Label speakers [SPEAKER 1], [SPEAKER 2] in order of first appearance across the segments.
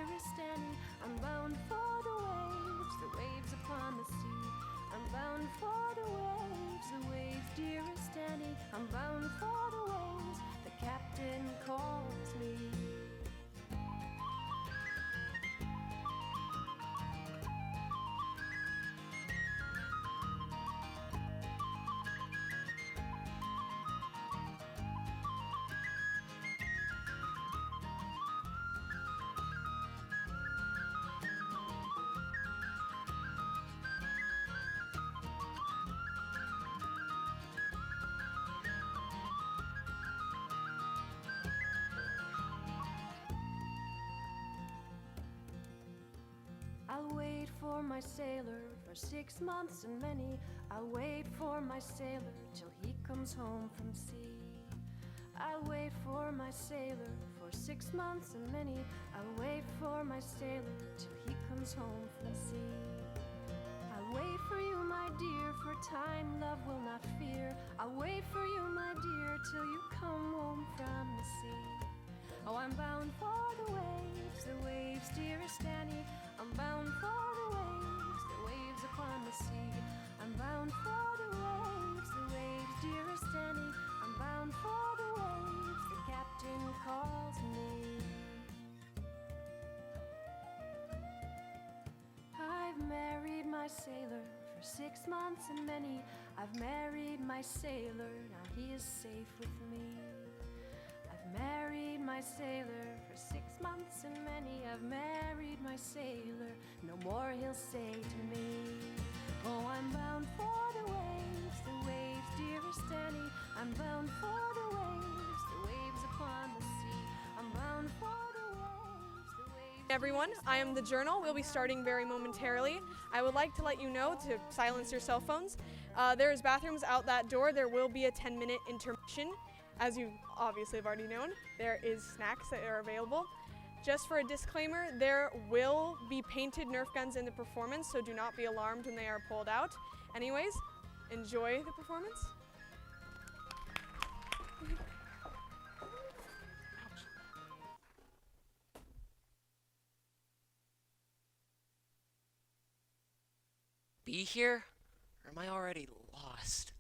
[SPEAKER 1] dearest Annie. I'm bound for the waves upon the sea. I'm bound for the waves, dearest Annie. I'm bound for the waves, the captain calls me. I'll wait for my sailor for 6 months and many. I'll wait for my sailor till he comes home from sea. I'll wait for my sailor for 6 months and many. I'll wait for my sailor till he comes home from sea. I'll wait for you, my dear, for time love will not fear. I'll wait for you, my dear, till you come home from the sea. Oh, I'm bound for the waves, dearest Annie. I'm bound for the waves upon the sea. I'm bound for the waves, dearest Annie. I'm bound for the waves, the captain calls me. I've married my sailor for 6 months and many. I've married my sailor, now he is safe with me. I've married my sailor for 6 months and many. I've married my sailor, no more he'll say to me. Oh, I'm bound for the waves, dearest Annie. I'm bound for the waves upon the sea. I'm bound for the waves.
[SPEAKER 2] Everyone, I am the Journal. We'll be starting very momentarily. I would like to let you know to silence your cell phones. There's bathrooms out that door. There will be a 10-minute intermission. As you obviously have already known, there is snacks that are available. Just for a disclaimer, there will be painted Nerf guns in the performance, so do not be alarmed when they are pulled out. Anyways, enjoy the performance.
[SPEAKER 3] Be here? Or am I already lost?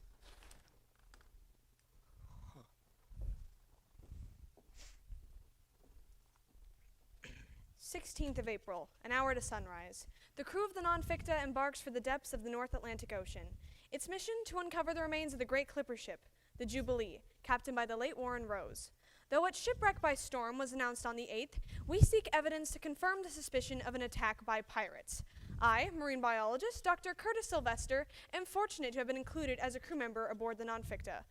[SPEAKER 2] 16th of April, an hour to sunrise. The crew of the non-FICTA embarks for the depths of the North Atlantic Ocean. Its mission to uncover the remains of the great clipper ship, the Jubilee, captained by the late Warren Rose. Though its shipwreck by storm was announced on the 8th, we seek evidence to confirm the suspicion of an attack by pirates. I, marine biologist Dr. Kurtis Silvester, am fortunate to have been included as a crew member aboard the non-FICTA.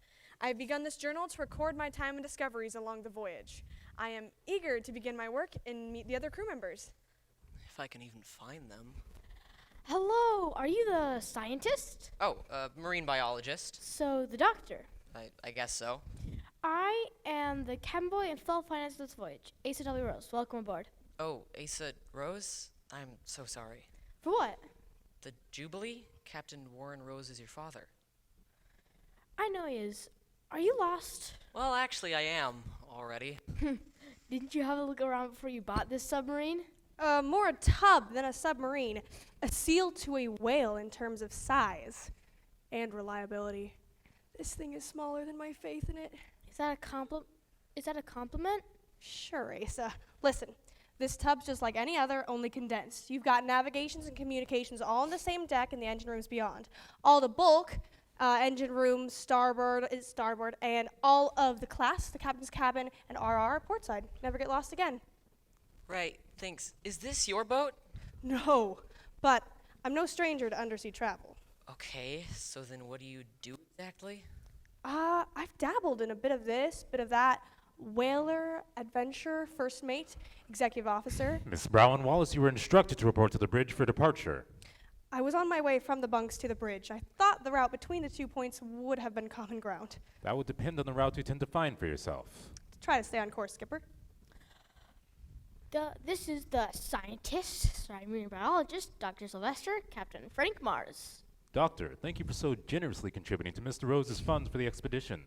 [SPEAKER 2] I have begun this journal to record my time and discoveries along the voyage. I am eager to begin my work and meet the other crew members.
[SPEAKER 3] If I can even find them.
[SPEAKER 4] Hello, are you the scientist?
[SPEAKER 3] Oh, marine biologist.
[SPEAKER 4] So, the doctor.
[SPEAKER 3] I guess so.
[SPEAKER 4] I am the cabin boy and fellow finance this voyage, Asa W. Rose. Welcome aboard.
[SPEAKER 3] Oh, Asa Rose? I'm so sorry.
[SPEAKER 4] For what?
[SPEAKER 3] The Jubilee? Captain Warren Rose is your father.
[SPEAKER 4] I know he is. Are you lost?
[SPEAKER 3] Well, actually, I am already.
[SPEAKER 4] Didn't you have a look around before you bought this submarine?
[SPEAKER 2] More a tub than a submarine. A seal to a whale in terms of size and reliability. This thing is smaller than my faith in it.
[SPEAKER 4] Is that a compliment?
[SPEAKER 2] Sure, Asa. Listen, this tub's just like any other, only condensed. You've got navigations and communications all on the same deck and the engine rooms beyond. All the bulk, engine room, starboard, and all of the class, the captain's cabin, and RR portside. Never get lost again.
[SPEAKER 3] Right, thanks. Is this your boat?
[SPEAKER 2] No, but I'm no stranger to undersea travel.
[SPEAKER 3] Okay, so then what do you do exactly?
[SPEAKER 2] I've dabbled in a bit of this, bit of that. Whaler, adventurer, first mate, executive officer.
[SPEAKER 5] Miss Bronwyn Wallace, you were instructed to report to the bridge for departure.
[SPEAKER 2] I was on my way from the bunks to the bridge. I thought the route between the 2 points would have been common ground.
[SPEAKER 5] That would depend on the route you tend to find for yourself.
[SPEAKER 2] Try to stay on course, Skipper.
[SPEAKER 4] This is the scientist, marine biologist, Dr. Silvester, Captain Frank Mars.
[SPEAKER 5] Doctor, thank you for so generously contributing to Mr. Rose's funds for the expedition.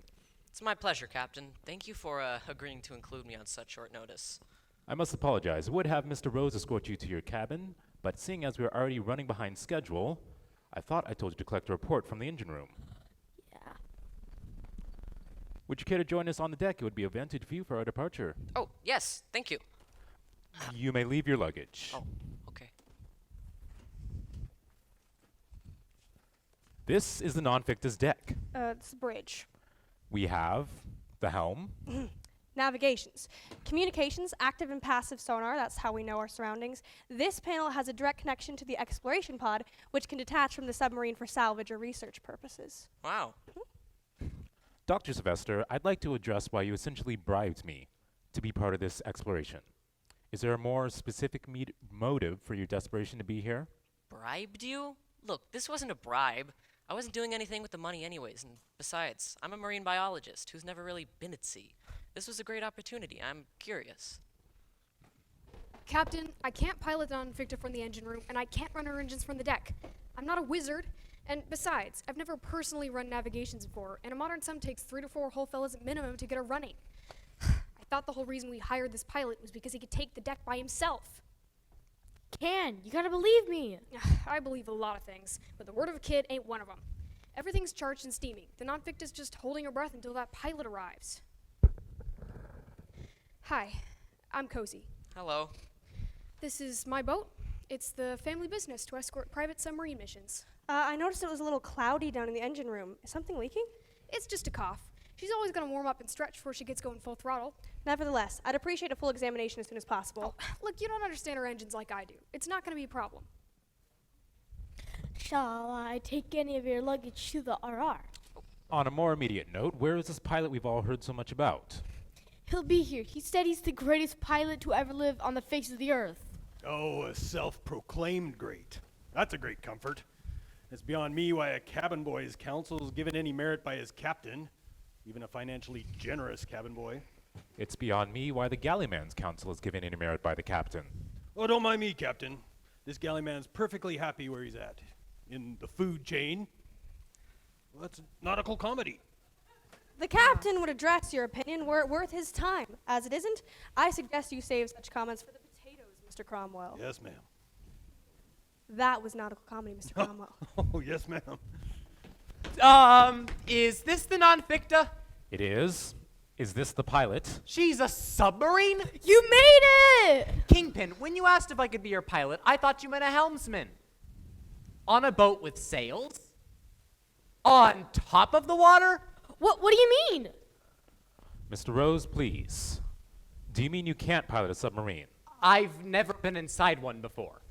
[SPEAKER 3] It's my pleasure, Captain. Thank you for agreeing to include me on such short notice.
[SPEAKER 5] I must apologize. I would have Mr. Rose escort you to your cabin, but seeing as we are already running behind schedule, I thought I told you to collect a report from the engine room.
[SPEAKER 4] Yeah.
[SPEAKER 5] Would you care to join us on the deck? It would be advantage for you for our departure.
[SPEAKER 3] Oh, yes, thank you.
[SPEAKER 5] You may leave your luggage.
[SPEAKER 3] Oh, okay.
[SPEAKER 5] This is the non-FICTA's deck.
[SPEAKER 2] It's a bridge.
[SPEAKER 5] We have the helm,
[SPEAKER 2] Navigations. Communications, active and passive sonar, that's how we know our surroundings. This panel has a direct connection to the exploration pod, which can detach from the submarine for salvage or research purposes.
[SPEAKER 3] Wow.
[SPEAKER 5] Dr. Silvester, I'd like to address why you essentially bribed me to be part of this exploration. Is there a more specific motive for your desperation to be here?
[SPEAKER 3] Bribed you? Look, this wasn't a bribe. I wasn't doing anything with the money anyways, and besides, I'm a marine biologist who's never really been at sea. This was a great opportunity. I'm curious.
[SPEAKER 6] Captain, I can't pilot the non-FICTA from the engine room, and I can't run our engines from the deck. I'm not a wizard, and besides, I've never personally run navigations before, and a modern sum takes 3 to 4 whole fellas at minimum to get her running. I thought the whole reason we hired this pilot was because he could take the deck by himself.
[SPEAKER 4] You gotta believe me.
[SPEAKER 6] I believe a lot of things, but the word of a kid ain't one of them. Everything's charged and steaming. The non-FICTA's just holding her breath until that pilot arrives. Hi, I'm Cozy.
[SPEAKER 3] Hello.
[SPEAKER 6] This is my boat. It's the family business to escort private submarine missions.
[SPEAKER 2] I noticed it was a little cloudy down in the engine room. Is something leaking?
[SPEAKER 6] It's just a cough. She's always gonna warm up and stretch before she gets going full throttle.
[SPEAKER 2] Nevertheless, I'd appreciate a full examination as soon as possible.
[SPEAKER 6] Look, you don't understand her engines like I do. It's not gonna be a problem.
[SPEAKER 4] Shall I take any of your luggage to the RR?
[SPEAKER 5] On a more immediate note, where is this pilot we've all heard so much about?
[SPEAKER 4] He'll be here. He said he's the greatest pilot to ever live on the face of the earth.
[SPEAKER 7] Oh, a self-proclaimed great. That's a great comfort. It's beyond me why a cabin boy's council is given any merit by his captain, even a financially generous cabin boy.
[SPEAKER 5] It's beyond me why the galleyman's council is given any merit by the captain.
[SPEAKER 7] Oh, don't mind me, Captain. This galley man's perfectly happy where he's at. In the food chain. Well, that's nautical comedy.
[SPEAKER 2] The captain would address your opinion were it worth his time. As it isn't, I suggest you save such comments for the potatoes, Mr. Cromwell.
[SPEAKER 7] Yes, ma'am.
[SPEAKER 2] That was nautical comedy, Mr. Cromwell.
[SPEAKER 7] Oh, yes, ma'am.
[SPEAKER 8] Is this the non-FICTA?
[SPEAKER 5] It is. Is this the pilot?
[SPEAKER 8] She's a submarine?
[SPEAKER 4] You made it!
[SPEAKER 8] Kingpin, when you asked if I could be your pilot, I thought you meant a helmsman. On a boat with sails? On top of the water?
[SPEAKER 4] What do you mean?
[SPEAKER 5] Mr. Rose, please. Do you mean you can't pilot a submarine?
[SPEAKER 8] I've never been inside one before.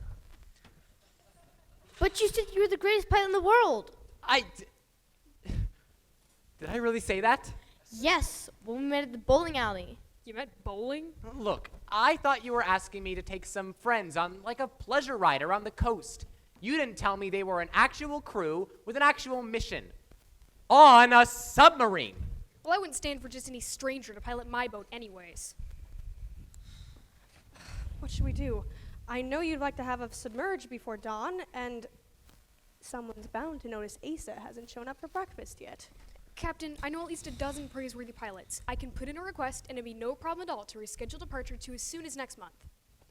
[SPEAKER 4] But you said you were the greatest pilot in the world.
[SPEAKER 8] Did I really say that?
[SPEAKER 4] Yes, when we met at the bowling alley.
[SPEAKER 6] You meant bowling?
[SPEAKER 8] Look, I thought you were asking me to take some friends on like a pleasure ride around the coast. You didn't tell me they were an actual crew with an actual mission. On a submarine.
[SPEAKER 6] Well, I wouldn't stand for just any stranger to pilot my boat anyways.
[SPEAKER 2] What should we do? I know you'd like to have us submerged before dawn, and someone's bound to notice Asa hasn't shown up for breakfast yet.
[SPEAKER 6] Captain, I know at least a dozen praiseworthy pilots. I can put in a request, and it'd be no problem at all to reschedule departure to as soon as next month.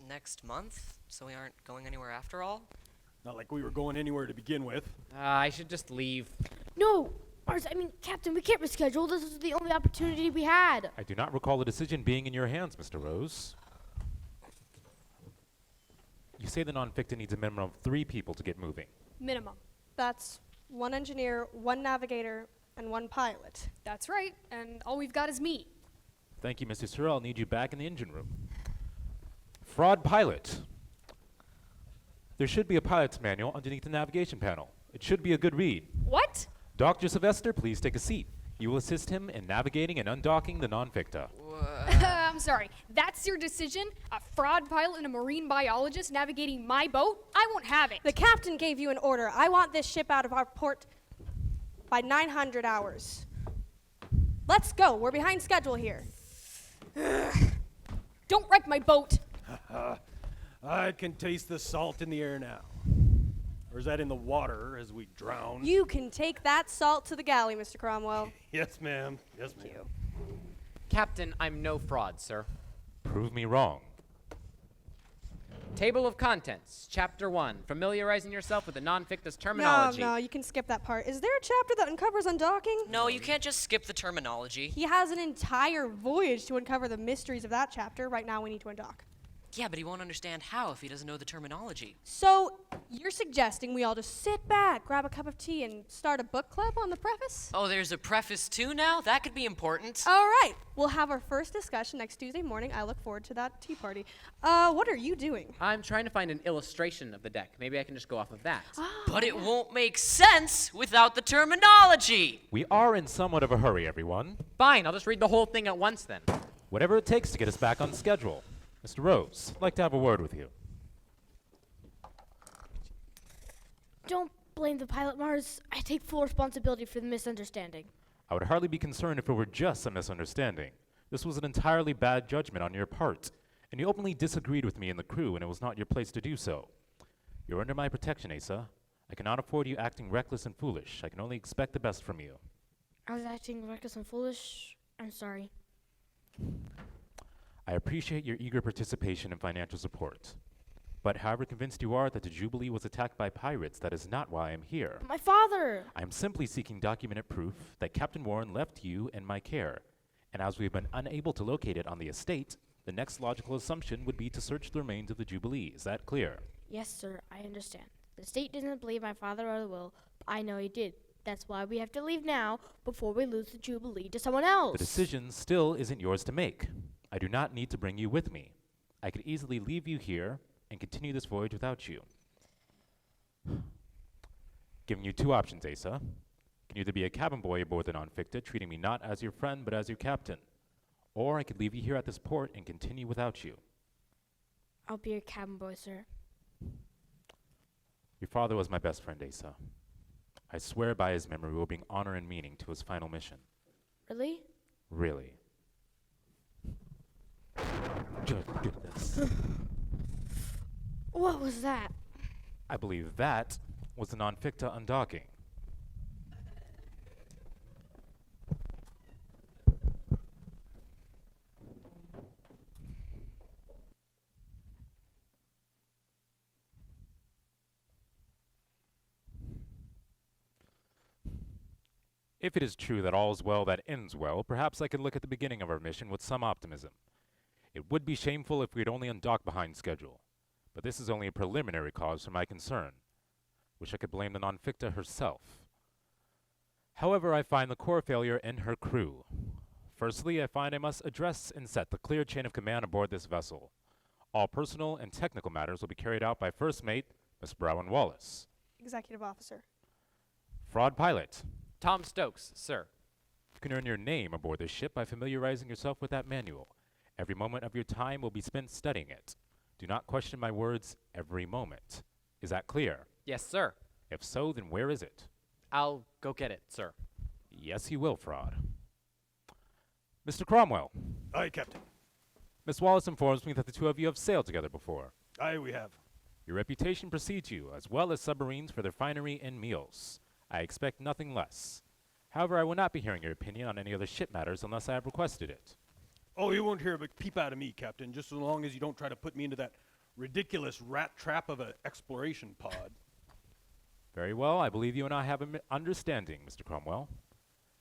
[SPEAKER 3] Next month? So we aren't going anywhere after all?
[SPEAKER 7] Not like we were going anywhere to begin with.
[SPEAKER 8] I should just leave.
[SPEAKER 4] No, Captain, we can't reschedule. This was the only opportunity we had.
[SPEAKER 5] I do not recall the decision being in your hands, Mr. Rose. You say the non-FICTA needs a minimum of 3 people to get moving.
[SPEAKER 6] Minimum.
[SPEAKER 2] That's 1 engineer, 1 navigator, and 1 pilot.
[SPEAKER 6] That's right, and all we've got is me.
[SPEAKER 5] Thank you, Mr. Sir. I'll need you back in the engine room. Fraud pilot. There should be a pilot's manual underneath the navigation panel. It should be a good read.
[SPEAKER 6] What?
[SPEAKER 5] Dr. Silvester, please take a seat. You will assist him in navigating and undocking the non-FICTA.
[SPEAKER 6] I'm sorry. That's your decision? A fraud pilot and a marine biologist navigating my boat? I won't have it.
[SPEAKER 2] The captain gave you an order. I want this ship out of our port by 900 hours. Let's go. We're behind schedule here.
[SPEAKER 6] Don't wreck my boat.
[SPEAKER 7] I can taste the salt in the air now. Or is that in the water as we drown?
[SPEAKER 2] You can take that salt to the galley, Mr. Cromwell.
[SPEAKER 7] Yes, ma'am. Yes, ma'am.
[SPEAKER 8] Captain, I'm no fraud, sir.
[SPEAKER 5] Prove me wrong.
[SPEAKER 8] Table of Contents, Chapter 1, familiarizing yourself with the non-ficta's terminology.
[SPEAKER 2] No, you can skip that part. Is there a chapter that uncovers undocking?
[SPEAKER 3] No, you can't just skip the terminology.
[SPEAKER 2] He has an entire voyage to uncover the mysteries of that chapter. Right now we need to undock.
[SPEAKER 3] Yeah, but he won't understand how if he doesn't know the terminology.
[SPEAKER 2] So, you're suggesting we all just sit back, grab a cup of tea, and start a book club on the preface?
[SPEAKER 3] Oh, there's a preface too now? That could be important.
[SPEAKER 2] All right. We'll have our first discussion next Tuesday morning. I look forward to that tea party. What are you doing?
[SPEAKER 8] I'm trying to find an illustration of the deck. Maybe I can just go off of that.
[SPEAKER 3] But it won't make sense without the terminology.
[SPEAKER 5] We are in somewhat of a hurry, everyone.
[SPEAKER 8] Fine, I'll just read the whole thing at once then.
[SPEAKER 5] Whatever it takes to get us back on schedule. Mr. Rose, I'd like to have a word with you.
[SPEAKER 4] Don't blame the pilot, Mars. I take full responsibility for the misunderstanding.
[SPEAKER 5] I would hardly be concerned if it were just a misunderstanding. This was an entirely bad judgment on your part, and you openly disagreed with me and the crew, and it was not your place to do so. You're under my protection, Asa. I cannot afford you acting reckless and foolish. I can only expect the best from you.
[SPEAKER 4] I was acting reckless and foolish. I'm sorry.
[SPEAKER 5] I appreciate your eager participation and financial support. But however convinced you are that the Jubilee was attacked by pirates, that is not why I am here.
[SPEAKER 4] But my father!
[SPEAKER 5] I am simply seeking documented proof that Captain Warren left you in my care. And as we have been unable to locate it on the estate, the next logical assumption would be to search the remains of the Jubilee. Is that clear?
[SPEAKER 4] Yes, sir, I understand. The state doesn't believe my father wrote the will, but I know he did. That's why we have to leave now, before we lose the Jubilee to someone else.
[SPEAKER 5] The decision still isn't yours to make. I do not need to bring you with me. I could easily leave you here and continue this voyage without you. Giving you two options, Asa. Can either be a cabin boy aboard the non-ficta, treating me not as your friend but as your captain. Or I could leave you here at this port and continue without you.
[SPEAKER 4] I'll be your cabin boy, sir.
[SPEAKER 5] Your father was my best friend, Asa. I swear by his memory will bring honor and meaning to his final mission.
[SPEAKER 4] Really?
[SPEAKER 5] Really. Good goodness.
[SPEAKER 4] What was that?
[SPEAKER 5] I believe that was the non-ficta undocking. If it is true that all is well that ends well, perhaps I could look at the beginning of our mission with some optimism. It would be shameful if we had only undocked behind schedule, but this is only a preliminary cause for my concern. Wish I could blame the non-ficta herself. However, I find the core failure in her crew. Firstly, I find I must address and set the clear chain of command aboard this vessel. All personal and technical matters will be carried out by First Mate, Miss Bronwyn Wallace.
[SPEAKER 2] Executive officer.
[SPEAKER 5] Fraud pilot.
[SPEAKER 8] Tom Stokes, sir.
[SPEAKER 5] You can earn your name aboard this ship by familiarizing yourself with that manual. Every moment of your time will be spent studying it. Do not question my words every moment. Is that clear?
[SPEAKER 8] Yes, sir.
[SPEAKER 5] If so, then where is it?
[SPEAKER 8] I'll go get it, sir.
[SPEAKER 5] Yes, you will, Fraud. Mr. Cromwell.
[SPEAKER 7] Aye, Captain.
[SPEAKER 5] Miss Wallace informs me that the two of you have sailed together before.
[SPEAKER 7] Aye, we have.
[SPEAKER 5] Your reputation precedes you, as well as submarines for their finery and meals. I expect nothing less. However, I will not be hearing your opinion on any other ship matters unless I have requested it.
[SPEAKER 7] Oh, you won't hear a peep out of me, Captain, just as long as you don't try to put me into that ridiculous rat trap of an exploration pod.
[SPEAKER 5] Very well, I believe you and I have an understanding, Mr. Cromwell.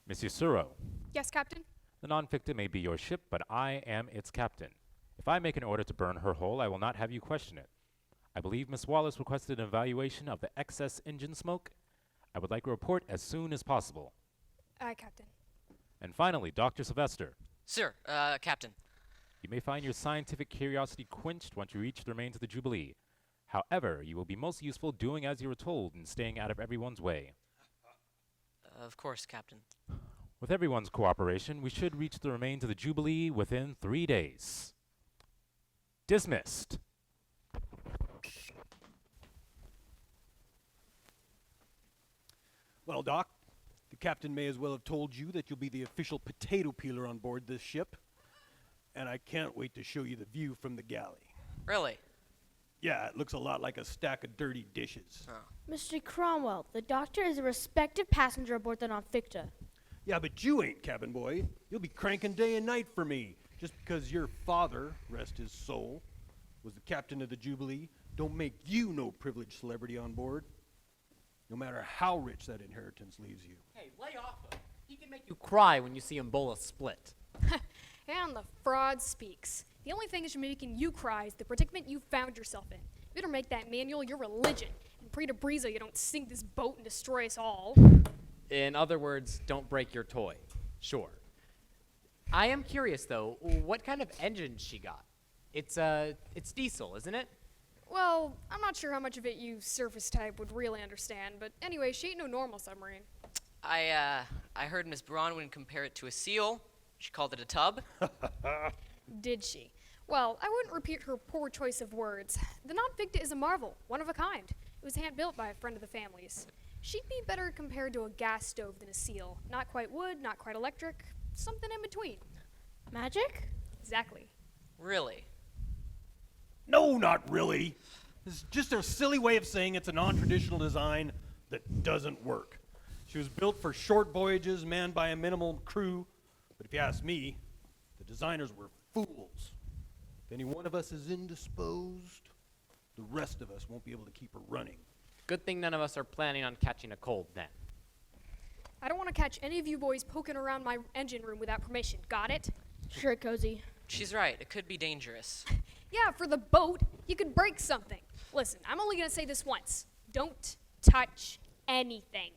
[SPEAKER 5] Monsieur Suro,
[SPEAKER 6] Yes, Captain?
[SPEAKER 5] the non-ficta may be your ship, but I am its captain. If I make an order to burn her hull, I will not have you question it. I believe Miss Wallace requested an evaluation of the excess engine smoke. I would like a report as soon as possible.
[SPEAKER 6] Aye, Captain.
[SPEAKER 5] And finally, Dr. Silvester,
[SPEAKER 3] Sir, Captain.
[SPEAKER 5] you may find your scientific curiosity quenched once you reach the remains of the Jubilee. However, you will be most useful doing as you were told and staying out of everyone's way.
[SPEAKER 3] Of course, Captain.
[SPEAKER 5] With everyone's cooperation, we should reach the remains of the Jubilee within 3 days. Dismissed.
[SPEAKER 7] Well, Doc, the captain may as well have told you that you'll be the official potato peeler on board this ship. And I can't wait to show you the view from the galley.
[SPEAKER 3] Really?
[SPEAKER 7] Yeah, it looks a lot like a stack of dirty dishes.
[SPEAKER 4] Mr. Cromwell, the doctor is a respected passenger aboard the non-ficta.
[SPEAKER 7] Yeah, but you ain't, cabin boy. You'll be cranking day and night for me, just because your father, rest his soul, was the captain of the Jubilee don't make you no privileged celebrity on board, no matter how rich that inheritance leaves you.
[SPEAKER 8] Hey, lay off him. He can make you cry when you see Embola split.
[SPEAKER 6] And the fraud speaks. The only thing that's making you cry is the predicament you found yourself in. You better make that manual your religion, and pray to Breeza you don't sink this boat and destroy us all.
[SPEAKER 8] In other words, don't break your toy. Sure. I am curious, though, what kind of engine she got? It's diesel, isn't it?
[SPEAKER 6] Well, I'm not sure how much of it you surface type would really understand, but anyway, she ain't no normal submarine.
[SPEAKER 3] I heard Miss Bronwyn compare it to a seal. She called it a tub.
[SPEAKER 6] Did she? Well, I wouldn't repeat her poor choice of words. The non-FICTA is a marvel, one of a kind. It was hand-built by a friend of the family's. She'd be better compared to a gas stove than a seal. Not quite wood, not quite electric, something in between.
[SPEAKER 4] Magic?
[SPEAKER 6] Exactly.
[SPEAKER 3] Really?
[SPEAKER 7] No, not really. It's just a silly way of saying it's a non-traditional design that doesn't work. She was built for short voyages manned by a minimal crew, but if you ask me, the designers were fools. If any one of us is indisposed, the rest of us won't be able to keep her running.
[SPEAKER 8] Good thing none of us are planning on catching a cold then.
[SPEAKER 6] I don't want to catch any of you boys poking around my engine room without permission. Got it?
[SPEAKER 4] Sure, Cozy.
[SPEAKER 3] She's right. It could be dangerous.
[SPEAKER 6] Yeah, for the boat, you could break something. Listen, I'm only going to say this once. Don't touch anything.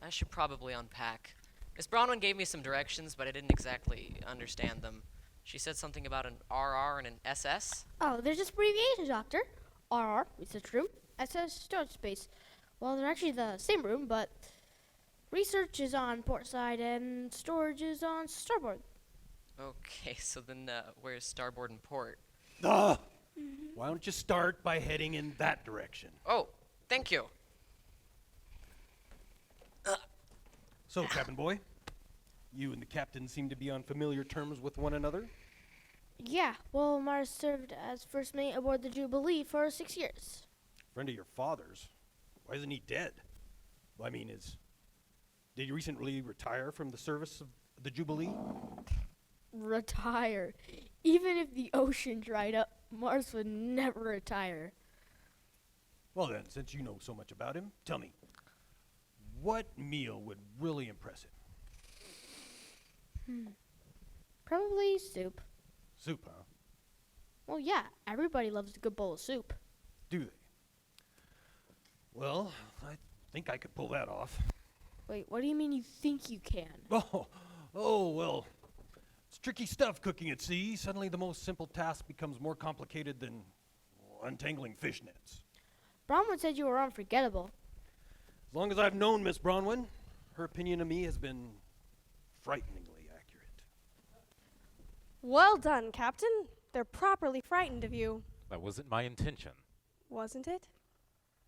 [SPEAKER 3] I should probably unpack. Miss Bronwyn gave me some directions, but I didn't exactly understand them. She said something about an RR and an SS.
[SPEAKER 4] Oh, they're just abbreviations, Doctor. RR, research room. SS, storage space. Well, they're actually the same room, but research is on port side and storage is on starboard.
[SPEAKER 3] Okay, so then where's starboard and port?
[SPEAKER 7] Why don't you start by heading in that direction?
[SPEAKER 3] Oh, thank you.
[SPEAKER 7] So, cabin boy, you and the captain seem to be on familiar terms with one another?
[SPEAKER 4] Yeah, well, Mars served as first mate aboard the Jubilee for 6 years.
[SPEAKER 7] Friend of your father's? Why isn't he dead? Well, I mean, did he recently retire from the service of the Jubilee?
[SPEAKER 4] Retire. Even if the ocean dried up, Mars would never retire.
[SPEAKER 7] Well then, since you know so much about him, tell me, what meal would really impress him?
[SPEAKER 4] Probably soup.
[SPEAKER 7] Soup, huh?
[SPEAKER 4] Well, yeah, everybody loves a good bowl of soup.
[SPEAKER 7] Do they? Well, I think I could pull that off.
[SPEAKER 4] Wait, what do you mean you think you can?
[SPEAKER 7] Well, it's tricky stuff cooking at sea. Suddenly the most simple task becomes more complicated than untangling fish nets.
[SPEAKER 4] Bronwyn said you were unforgettable.
[SPEAKER 7] As long as I've known Miss Bronwyn, her opinion of me has been frighteningly accurate.
[SPEAKER 2] Well done, Captain. They're properly frightened of you.
[SPEAKER 5] That wasn't my intention.
[SPEAKER 2] Wasn't it?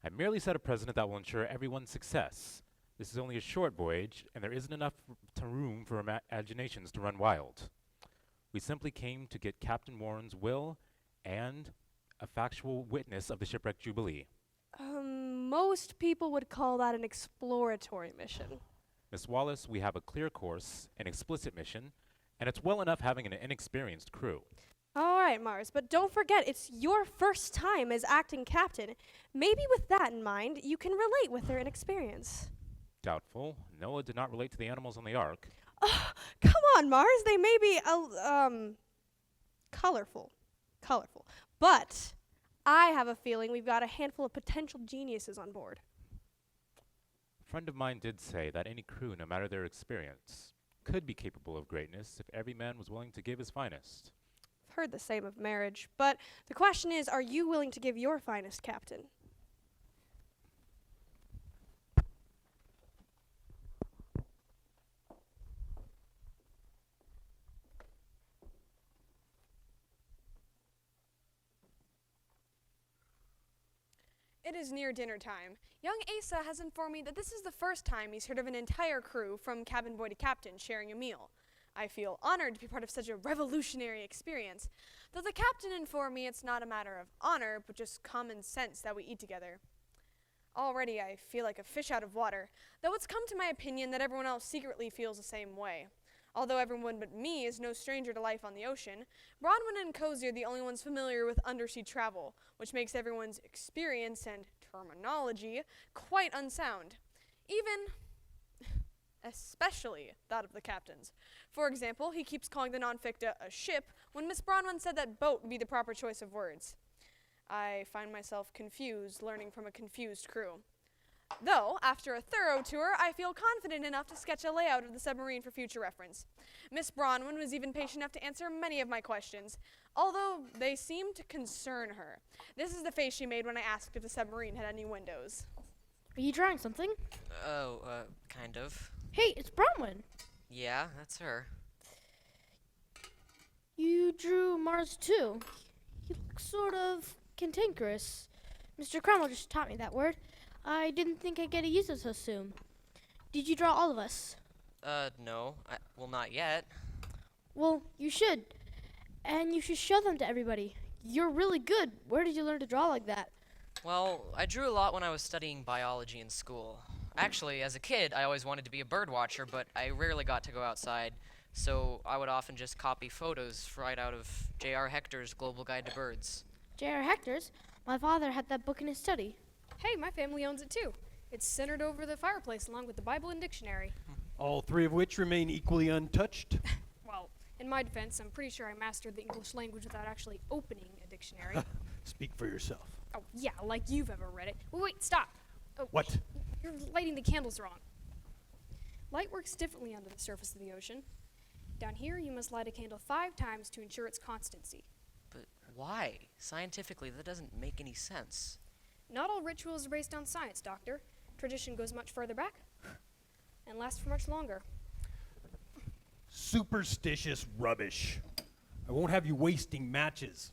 [SPEAKER 5] I merely set a precedent that will ensure everyone's success. This is only a short voyage, and there isn't enough room for imaginations to run wild. We simply came to get Captain Warren's will and a factual witness of the shipwreck Jubilee.
[SPEAKER 2] Most people would call that an exploratory mission.
[SPEAKER 5] Miss Wallace, we have a clear course, an explicit mission, and it's well enough having an inexperienced crew.
[SPEAKER 2] All right, Mars, but don't forget, it's your first time as acting captain. Maybe with that in mind, you can relate with their inexperience.
[SPEAKER 5] Doubtful. Noah did not relate to the animals on the Ark.
[SPEAKER 2] Oh, come on, Mars. They may be colorful. But I have a feeling we've got a handful of potential geniuses on board.
[SPEAKER 5] A friend of mine did say that any crew, no matter their experience, could be capable of greatness if every man was willing to give his finest.
[SPEAKER 2] I've heard the same of marriage, but the question is, are you willing to give your finest, Captain? It is near dinner time. Young Asa has informed me that this is the first time he's heard of an entire crew, from cabin boy to captain, sharing a meal. I feel honored to be part of such a revolutionary experience, though the captain informed me it's not a matter of honor, but just common sense that we eat together. Already I feel like a fish out of water, though it's come to my opinion that everyone else secretly feels the same way. Although everyone but me is no stranger to life on the ocean, Bronwyn and Cozy are the only ones familiar with undersea travel, which makes everyone's experience and terminology quite unsound. Even, especially that of the captain's. For example, he keeps calling the non-FICTA a ship when Miss Bronwyn said that boat would be the proper choice of words. I find myself confused learning from a confused crew. Though, after a thorough tour, I feel confident enough to sketch a layout of the submarine for future reference. Miss Bronwyn was even patient enough to answer many of my questions, although they seemed to concern her. This is the face she made when I asked if the submarine had any windows.
[SPEAKER 4] Are you drawing something?
[SPEAKER 3] Oh, kind of.
[SPEAKER 4] Hey, it's Bronwyn.
[SPEAKER 3] Yeah, that's her.
[SPEAKER 4] You drew Mars too. You look sort of cantankerous. Mr. Cromwell just taught me that word. I didn't think I'd get to use it so soon. Did you draw all of us?
[SPEAKER 3] No. Well, not yet.
[SPEAKER 4] Well, you should. And you should show them to everybody. You're really good. Where did you learn to draw like that?
[SPEAKER 3] Well, I drew a lot when I was studying biology in school. Actually, as a kid, I always wanted to be a bird watcher, but I rarely got to go outside, so I would often just copy photos right out of J.R. Hector's Global Guide to Birds.
[SPEAKER 4] J.R. Hector's? My father had that book in his study.
[SPEAKER 6] Hey, my family owns it too. It's centered over the fireplace along with the Bible and dictionary.
[SPEAKER 7] All three of which remain equally untouched.
[SPEAKER 6] Well, in my defense, I'm pretty sure I mastered the English language without actually opening a dictionary.
[SPEAKER 7] Speak for yourself.
[SPEAKER 6] Oh, yeah, like you've ever read it. Wait, stop. Oh,
[SPEAKER 7] What?
[SPEAKER 6] You're lighting the candles wrong. Light works differently under the surface of the ocean. Down here, you must light a candle 5 times to ensure its constancy.
[SPEAKER 3] But why? Scientifically, that doesn't make any sense.
[SPEAKER 6] Not all rituals are based on science, Doctor. Tradition goes much further back and lasts for much longer.
[SPEAKER 7] Superstitious rubbish. I won't have you wasting matches.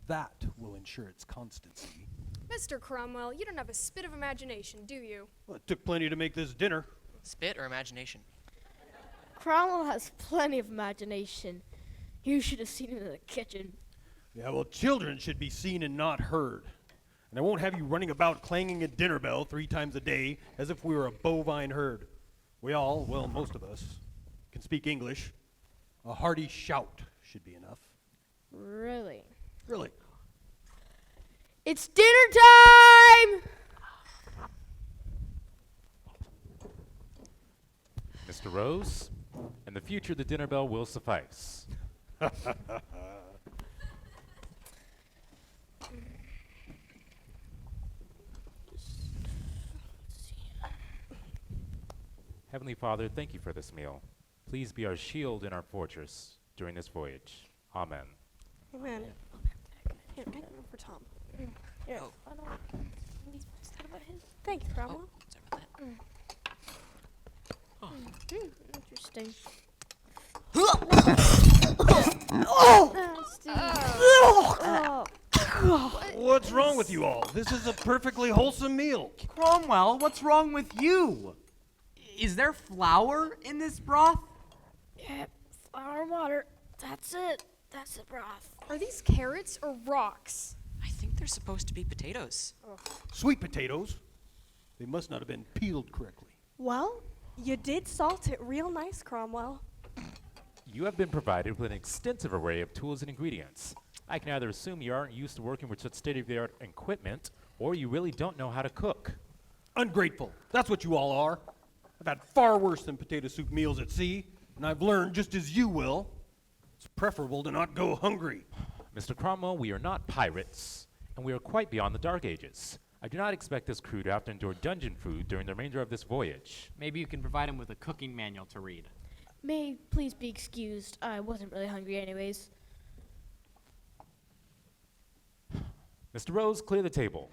[SPEAKER 7] That will ensure its constancy.
[SPEAKER 6] Mr. Cromwell, you don't have a spit of imagination, do you?
[SPEAKER 7] Well, it took plenty to make this dinner.
[SPEAKER 3] Spit or imagination?
[SPEAKER 4] Cromwell has plenty of imagination. You should have seen him in the kitchen.
[SPEAKER 7] Yeah, well, children should be seen and not heard. And I won't have you running about clanging a dinner bell 3 times a day as if we were a bovine herd. We all, well, most of us, can speak English. A hearty shout should be enough.
[SPEAKER 4] Really?
[SPEAKER 7] Really?
[SPEAKER 4] It's dinner time!
[SPEAKER 5] Mr. Rose, in the future the dinner bell will suffice. Heavenly Father, thank you for this meal. Please be our shield and our fortress during this voyage. Amen.
[SPEAKER 2] Amen. Here, get one for Tom.
[SPEAKER 4] Here,
[SPEAKER 3] Oh.
[SPEAKER 4] I don't.
[SPEAKER 2] Thank you, Cromwell.
[SPEAKER 3] Sorry about that.
[SPEAKER 4] Interesting.
[SPEAKER 7] What's wrong with you all? This is a perfectly wholesome meal.
[SPEAKER 8] Cromwell, what's wrong with you? Is there flour in this broth?
[SPEAKER 4] Yeah, flour and water. That's it. That's the broth.
[SPEAKER 6] Are these carrots or rocks?
[SPEAKER 3] I think they're supposed to be potatoes.
[SPEAKER 7] Sweet potatoes. They must not have been peeled correctly.
[SPEAKER 2] Well, you did salt it real nice, Cromwell.
[SPEAKER 5] You have been provided with an extensive array of tools and ingredients. I can either assume you aren't used to working with such state-of-the-art equipment, or you really don't know how to cook.
[SPEAKER 7] Ungrateful. That's what you all are. I've had far worse than potato soup meals at sea, and I've learned just as you will. It's preferable to not go hungry.
[SPEAKER 5] Mr. Cromwell, we are not pirates, and we are quite beyond the Dark Ages. I do not expect this crew to have to endure dungeon food during the remainder of this voyage.
[SPEAKER 8] Maybe you can provide him with a cooking manual to read.
[SPEAKER 4] May please be excused. I wasn't really hungry anyways.
[SPEAKER 5] Mr. Rose, clear the table.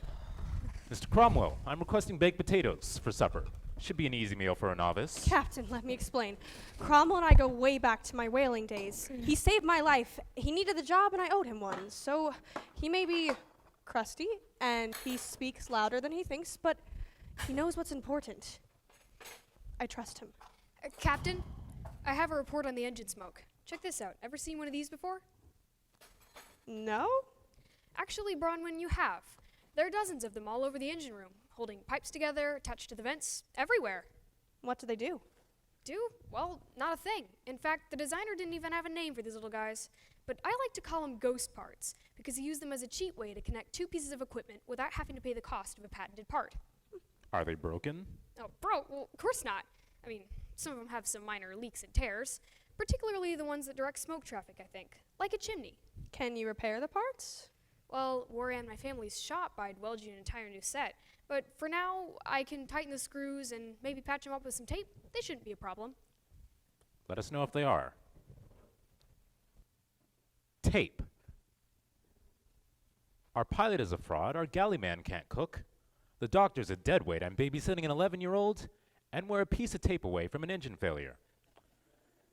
[SPEAKER 5] Mr. Cromwell, I'm requesting baked potatoes for supper. Should be an easy meal for a novice.
[SPEAKER 2] Captain, let me explain. Cromwell and I go way back to my whaling days. He saved my life. He needed the job and I owed him one. So he may be crusty and he speaks louder than he thinks, but he knows what's important. I trust him.
[SPEAKER 6] Captain, I have a report on the engine smoke. Check this out. Ever seen one of these before?
[SPEAKER 2] No?
[SPEAKER 6] Actually, Bronwyn, you have. There are dozens of them all over the engine room, holding pipes together, attached to the vents, everywhere.
[SPEAKER 2] What do they do?
[SPEAKER 6] Do? Well, not a thing. In fact, the designer didn't even have a name for these little guys. But I like to call them ghost parts, because he used them as a cheap way to connect two pieces of equipment without having to pay the cost of a patented part.
[SPEAKER 5] Are they broken?
[SPEAKER 6] Oh, bro, well, of course not. I mean, some of them have some minor leaks and tears, particularly the ones that direct smoke traffic, I think, like a chimney.
[SPEAKER 2] Can you repair the parts?
[SPEAKER 6] Well, were I in my family's shop, I'd weld you an entire new set. But for now, I can tighten the screws and maybe patch them up with some tape. They shouldn't be a problem.
[SPEAKER 5] Let us know if they are. Tape. Our pilot is a fraud, our galley man can't cook. The doctor's a deadweight, I'm babysitting an 11-year-old, and we're a piece of tape away from an engine failure.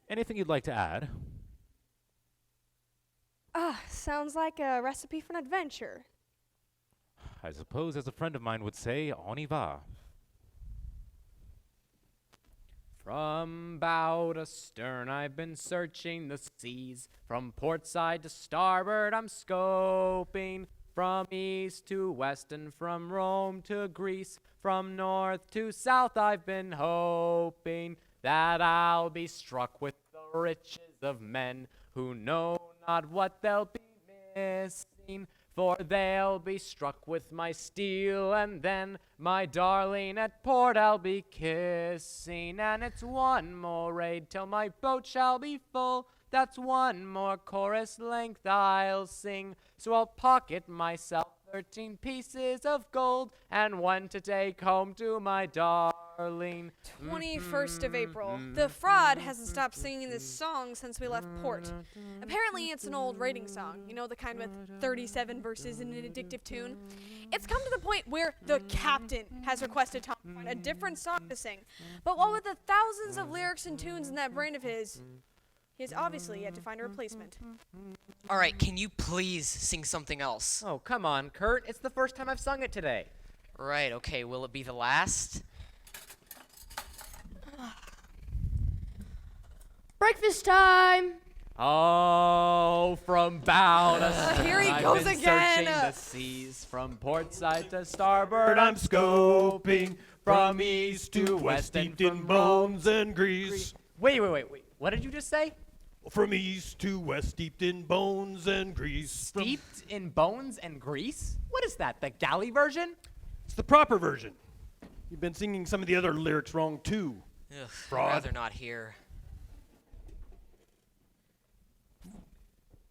[SPEAKER 5] Anything you'd like to add?
[SPEAKER 2] Sounds like a recipe for an adventure.
[SPEAKER 5] I suppose, as a friend of mine would say, on y va.
[SPEAKER 8] From bow to stern, I've been searching the seas. From port side to starboard, I'm scoping. From east to west and from Rome to Greece. From north to south, I've been hoping that I'll be struck with the riches of men who know not what they'll be missing. For they'll be struck with my steel, and then my darling at port I'll be kissing. And it's one more raid till my boat shall be full. That's one more chorus length I'll sing. So I'll pocket myself 13 pieces of gold, and one to take home to my darling.
[SPEAKER 2] 21st of April. The fraud hasn't stopped singing this song since we left port. Apparently it's an old raiding song, you know, the kind with 37 verses in an addictive tune. It's come to the point where the captain has requested Tom to find a different song to sing. But what with the thousands of lyrics and tunes in that brain of his, he has obviously yet to find a replacement.
[SPEAKER 3] All right, can you please sing something else?
[SPEAKER 8] Oh, come on, Kurt. It's the first time I've sung it today.
[SPEAKER 3] Right, okay, will it be the last?
[SPEAKER 4] Breakfast time!
[SPEAKER 8] Oh, from bow to stern,
[SPEAKER 2] Here he
[SPEAKER 8] I've
[SPEAKER 2] goes
[SPEAKER 8] been
[SPEAKER 2] again.
[SPEAKER 8] searching the seas. From port side to starboard,
[SPEAKER 7] I'm scoping from east to west, steeped in bones and grease.
[SPEAKER 8] Wait. What did you just say?
[SPEAKER 7] From east to west, steeped in bones and grease.
[SPEAKER 8] Steeped in bones and grease? What is that, the galley version?
[SPEAKER 7] It's the proper version. You've been singing some of the other lyrics wrong too.
[SPEAKER 3] Ugh,
[SPEAKER 7] Fraud.
[SPEAKER 3] I'd rather not hear.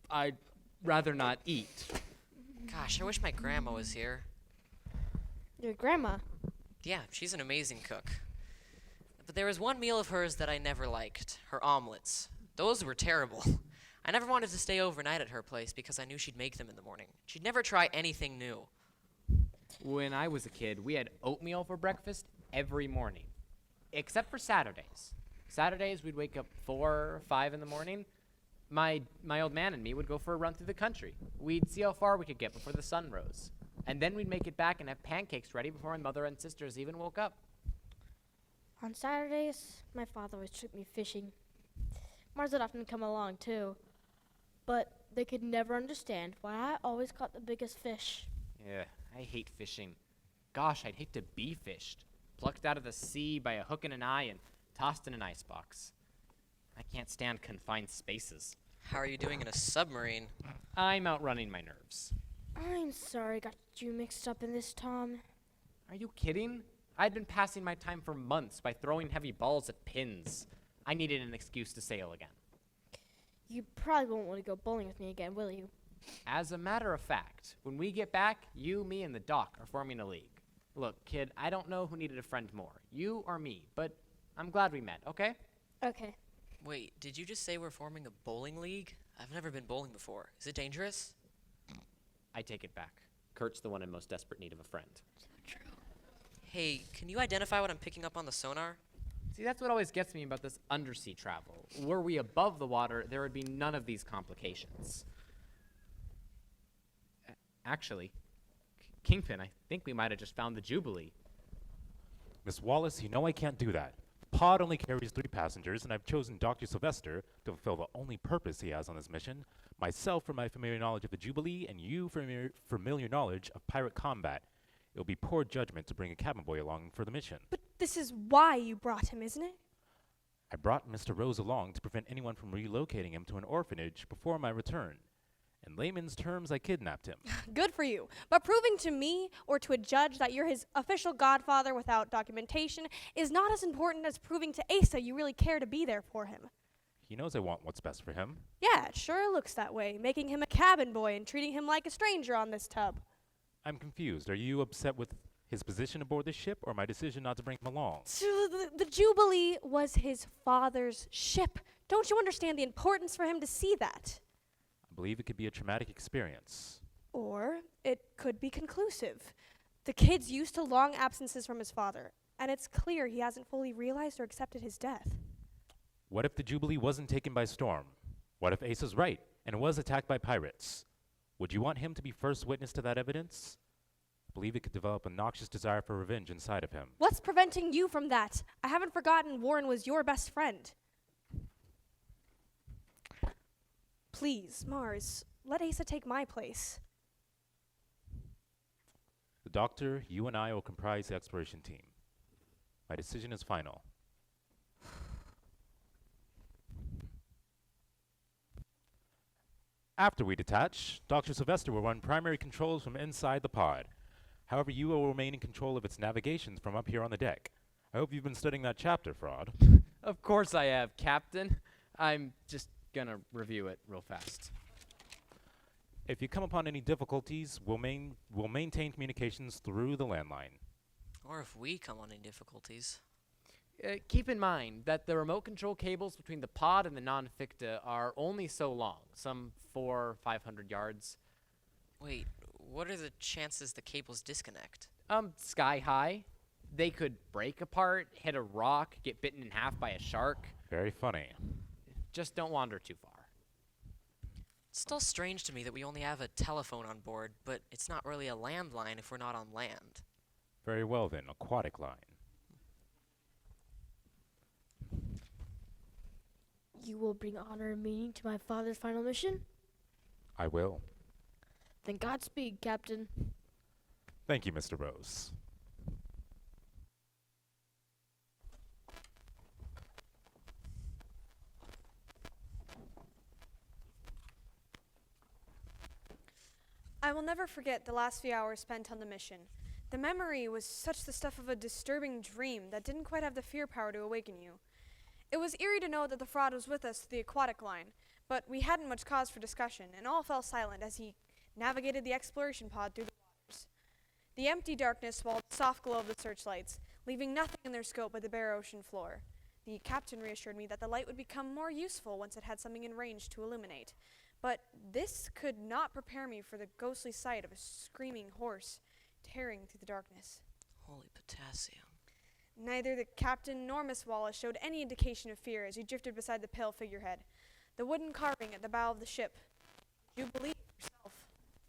[SPEAKER 8] I'd rather not eat.
[SPEAKER 3] Gosh, I wish my grandma was here.
[SPEAKER 4] Your grandma.
[SPEAKER 3] Yeah, she's an amazing cook. But there was one meal of hers that I never liked, her omelets. Those were terrible. I never wanted to stay overnight at her place because I knew she'd make them in the morning. She'd never try anything new.
[SPEAKER 8] When I was a kid, we had oatmeal for breakfast every morning, except for Saturdays. Saturdays, we'd wake up 4 or 5 in the morning. My old man and me would go for a run through the country. We'd see how far we could get before the sun rose. And then we'd make it back and have pancakes ready before my mother and sisters even woke up.
[SPEAKER 4] On Saturdays, my father always took me fishing. Mars would often come along too. But they could never understand why I always caught the biggest fish.
[SPEAKER 8] Yeah, I hate fishing. Gosh, I'd hate to be fished. Plucked out of the sea by a hook and an eye and tossed in an icebox. I can't stand confined spaces.
[SPEAKER 3] How are you doing in a submarine?
[SPEAKER 8] I'm outrunning my nerves.
[SPEAKER 4] I'm sorry I got you mixed up in this, Tom.
[SPEAKER 8] Are you kidding? I'd been passing my time for months by throwing heavy balls at pins. I needed an excuse to sail again.
[SPEAKER 4] You probably won't want to go bowling with me again, will you?
[SPEAKER 8] As a matter of fact, when we get back, you, me, and the doc are forming a league. Look, kid, I don't know who needed a friend more, you or me, but I'm glad we met, okay?
[SPEAKER 4] Okay.
[SPEAKER 3] Wait, did you just say we're forming a bowling league? I've never been bowling before. Is it dangerous?
[SPEAKER 8] I take it back. Kurt's the one in most desperate need of a friend.
[SPEAKER 3] Hey, can you identify what I'm picking up on the sonar?
[SPEAKER 8] See, that's what always gets me about this undersea travel. Were we above the water, there would be none of these complications. Actually, Kingpin, I think we might have just found the Jubilee.
[SPEAKER 5] Miss Wallace, you know I can't do that. Pod only carries 3 passengers, and I've chosen Dr. Silvester to fulfill the only purpose he has on this mission. Myself for my familiar knowledge of the Jubilee, and you for your familiar knowledge of pirate combat. It will be poor judgment to bring a cabin boy along for the mission.
[SPEAKER 2] But this is why you brought him, isn't it?
[SPEAKER 5] I brought Mr. Rose along to prevent anyone from relocating him to an orphanage before my return. In layman's terms, I kidnapped him.
[SPEAKER 2] Good for you. But proving to me or to a judge that you're his official godfather without documentation is not as important as proving to Asa you really care to be there for him.
[SPEAKER 5] He knows I want what's best for him.
[SPEAKER 2] Yeah, it sure looks that way, making him a cabin boy and treating him like a stranger on this tub.
[SPEAKER 5] I'm confused. Are you upset with his position aboard the ship or my decision not to bring him along?
[SPEAKER 2] So the Jubilee was his father's ship. Don't you understand the importance for him to see that?
[SPEAKER 5] I believe it could be a traumatic experience.
[SPEAKER 2] Or it could be conclusive. The kid's used to long absences from his father, and it's clear he hasn't fully realized or accepted his death.
[SPEAKER 5] What if the Jubilee wasn't taken by storm? What if Asa's right and it was attacked by pirates? Would you want him to be first witness to that evidence? I believe it could develop a noxious desire for revenge inside of him.
[SPEAKER 2] What's preventing you from that? I haven't forgotten Warren was your best friend. Please, Mars, let Asa take my place.
[SPEAKER 5] The doctor, you and I will comprise the exploration team. My decision is final. After we detach, Dr. Silvester will run primary controls from inside the pod. However, you will remain in control of its navigation from up here on the deck. I hope you've been studying that chapter, Fraud.
[SPEAKER 8] Of course I have, Captain. I'm just gonna review it real fast.
[SPEAKER 5] If you come upon any difficulties, we'll maintain communications through the landline.
[SPEAKER 3] Or if we come on any difficulties.
[SPEAKER 8] Keep in mind that the remote control cables between the pod and the non-FICTA are only so long, some 400 or 500 yards.
[SPEAKER 3] Wait, what are the chances the cables disconnect?
[SPEAKER 8] Sky high. They could break apart, hit a rock, get bitten in half by a shark.
[SPEAKER 5] Very funny.
[SPEAKER 8] Just don't wander too far.
[SPEAKER 3] It's still strange to me that we only have a telephone on board, but it's not really a landline if we're not on land.
[SPEAKER 5] Very well then, aquatic line.
[SPEAKER 4] You will bring honor and meaning to my father's final mission?
[SPEAKER 5] I will.
[SPEAKER 4] Then Godspeed, Captain.
[SPEAKER 5] Thank you, Mr. Rose.
[SPEAKER 2] I will never forget the last few hours spent on the mission. The memory was such the stuff of a disturbing dream that didn't quite have the fear power to awaken you. It was eerie to know that the fraud was with us through the aquatic line, but we hadn't much cause for discussion, and all fell silent as he navigated the exploration pod through the waters. The empty darkness swallowed the soft glow of the searchlights, leaving nothing in their scope but the bare ocean floor. The captain reassured me that the light would become more useful once it had something in range to illuminate. But this could not prepare me for the ghostly sight of a screaming horse tearing through the darkness.
[SPEAKER 3] Holy potassium.
[SPEAKER 2] Neither the captain nor Miss Wallace showed any indication of fear as we drifted beside the pale figurehead. The wooden carving at the bow of the ship. You believe yourself.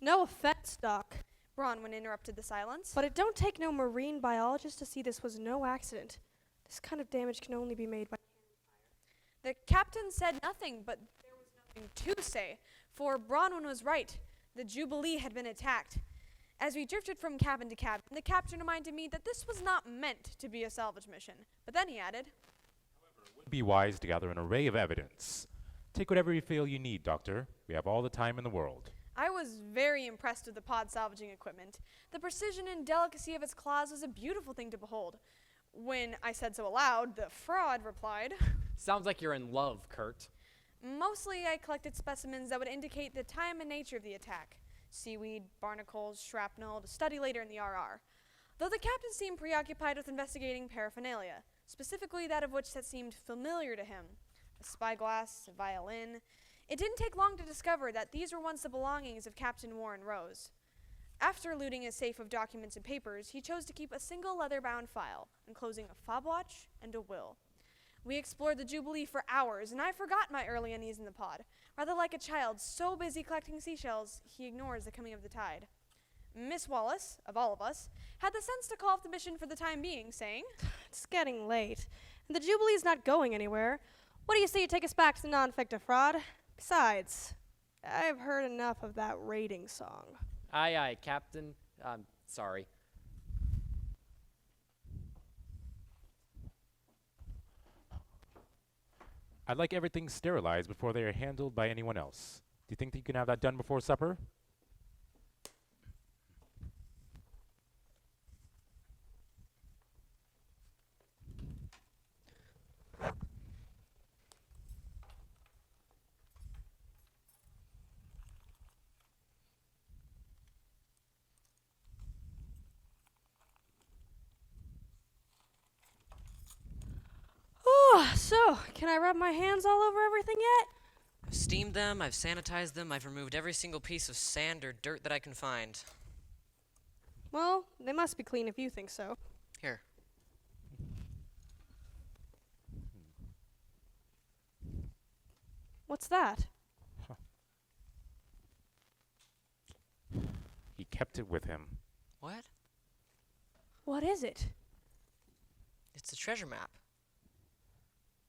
[SPEAKER 2] No offense, Doc, Bronwyn interrupted the silence, but it don't take no marine biologist to see this was no accident. This kind of damage can only be made by cannon fire. The captain said nothing, but there was nothing to say, for Bronwyn was right. The Jubilee had been attacked. As we drifted from cabin to cabin, the captain reminded me that this was not meant to be a salvage mission. But then he added,
[SPEAKER 5] It would be wise to gather an array of evidence. Take whatever you feel you need, Doctor. We have all the time in the world.
[SPEAKER 2] I was very impressed with the pod salvaging equipment. The precision and delicacy of its claws was a beautiful thing to behold. When I said so aloud, the fraud replied,
[SPEAKER 8] Sounds like you're in love, Kurt.
[SPEAKER 2] Mostly I collected specimens that would indicate the time and nature of the attack. Seaweed, barnacles, shrapnel, to study later in the RR. Though the captain seemed preoccupied with investigating paraphernalia, specifically that of which that seemed familiar to him. A spyglass, a violin. It didn't take long to discover that these were once the belongings of Captain Warren Rose. After looting his safe of documents and papers, he chose to keep a single leather-bound file, enclosing a fob watch and a will. We explored the Jubilee for hours, and I forgot my early unease in the pod, rather like a child so busy collecting seashells he ignores the coming of the tide. Miss Wallace, of all of us, had the sense to call off the mission for the time being, saying, It's getting late, and the Jubilee's not going anywhere. What do you say you take us back to the non-FICTA fraud? Besides, I've heard enough of that raiding song.
[SPEAKER 8] Aye, aye, Captain. Sorry.
[SPEAKER 5] I'd like everything sterilized before they are handled by anyone else. Do you think that you can have that done before supper?
[SPEAKER 2] So, can I rub my hands all over everything yet?
[SPEAKER 3] I've steamed them, I've sanitized them, I've removed every single piece of sand or dirt that I can find.
[SPEAKER 2] Well, they must be clean if you think so.
[SPEAKER 3] Here.
[SPEAKER 2] What's that?
[SPEAKER 5] He kept it with him.
[SPEAKER 3] What?
[SPEAKER 2] What is it?
[SPEAKER 3] It's a treasure map.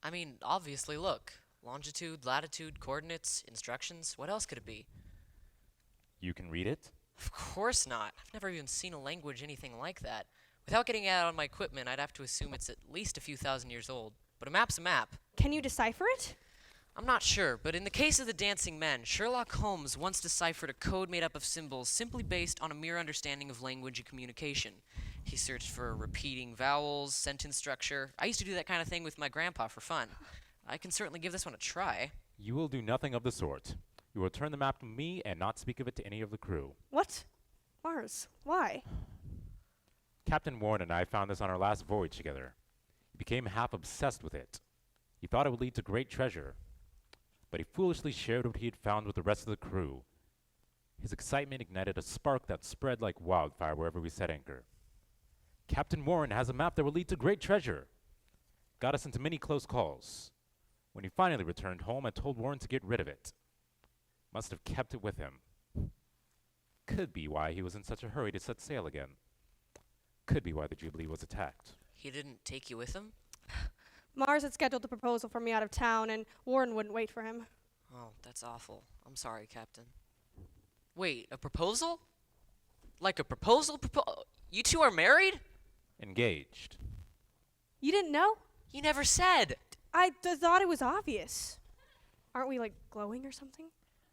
[SPEAKER 3] I mean, obviously, look. Longitude, latitude, coordinates, instructions. What else could it be?
[SPEAKER 5] You can read it?
[SPEAKER 3] Of course not. I've never even seen a language anything like that. Without getting it out on my equipment, I'd have to assume it's at least a few thousand years old. But a map's a map.
[SPEAKER 2] Can you decipher it?
[SPEAKER 3] I'm not sure, but in the case of the dancing men, Sherlock Holmes once deciphered a code made up of symbols simply based on a mere understanding of language and communication. He searched for repeating vowels, sentence structure. I used to do that kind of thing with my grandpa for fun. I can certainly give this one a try.
[SPEAKER 5] You will do nothing of the sort. You will return the map to me and not speak of it to any of the crew.
[SPEAKER 2] What? Mars, why?
[SPEAKER 5] Captain Warren and I found this on our last voyage together. He became half obsessed with it. He thought it would lead to great treasure, but he foolishly shared what he had found with the rest of the crew. His excitement ignited a spark that spread like wildfire wherever we set anchor. Captain Warren has a map that will lead to great treasure. Got us into many close calls. When he finally returned home, I told Warren to get rid of it. Must have kept it with him. Could be why he was in such a hurry to set sail again. Could be why the Jubilee was attacked.
[SPEAKER 3] He didn't take you with him?
[SPEAKER 2] Mars had scheduled a proposal for me out of town, and Warren wouldn't wait for him.
[SPEAKER 3] Oh, that's awful. I'm sorry, Captain. Wait, a proposal? Like a proposal? You two are married?
[SPEAKER 5] Engaged.
[SPEAKER 2] You didn't know?
[SPEAKER 3] You never said.
[SPEAKER 2] I thought it was obvious. Aren't we, like, glowing or something?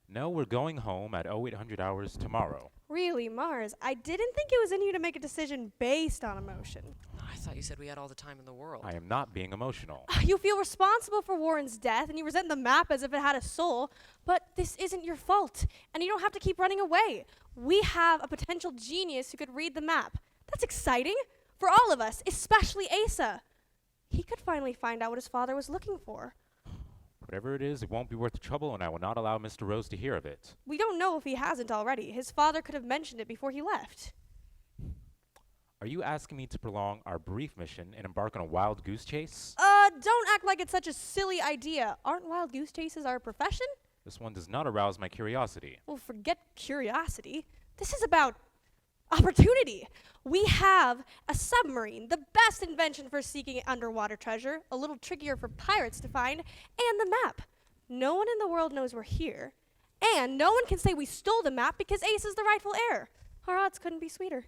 [SPEAKER 5] No, we're going home at 0800 hours tomorrow.
[SPEAKER 2] Really, Mars, I didn't think it was in you to make a decision based on emotion.
[SPEAKER 3] I thought you said we had all the time in the world.
[SPEAKER 5] I am not being emotional.
[SPEAKER 2] You feel responsible for Warren's death, and you resent the map as if it had a soul, but this isn't your fault, and you don't have to keep running away. We have a potential genius who could read the map. That's exciting for all of us, especially Asa. He could finally find out what his father was looking for.
[SPEAKER 5] Whatever it is, it won't be worth the trouble, and I will not allow Mr. Rose to hear of it.
[SPEAKER 2] We don't know if he hasn't already. His father could have mentioned it before he left.
[SPEAKER 5] Are you asking me to prolong our brief mission and embark on a wild goose chase?
[SPEAKER 2] Don't act like it's such a silly idea. Aren't wild goose chases our profession?
[SPEAKER 5] This one does not arouse my curiosity.
[SPEAKER 2] Well, forget curiosity. This is about opportunity. We have a submarine, the best invention for seeking underwater treasure, a little trickier for pirates to find, and the map. No one in the world knows we're here, and no one can say we stole the map because Ace is the rightful heir. Our odds couldn't be sweeter.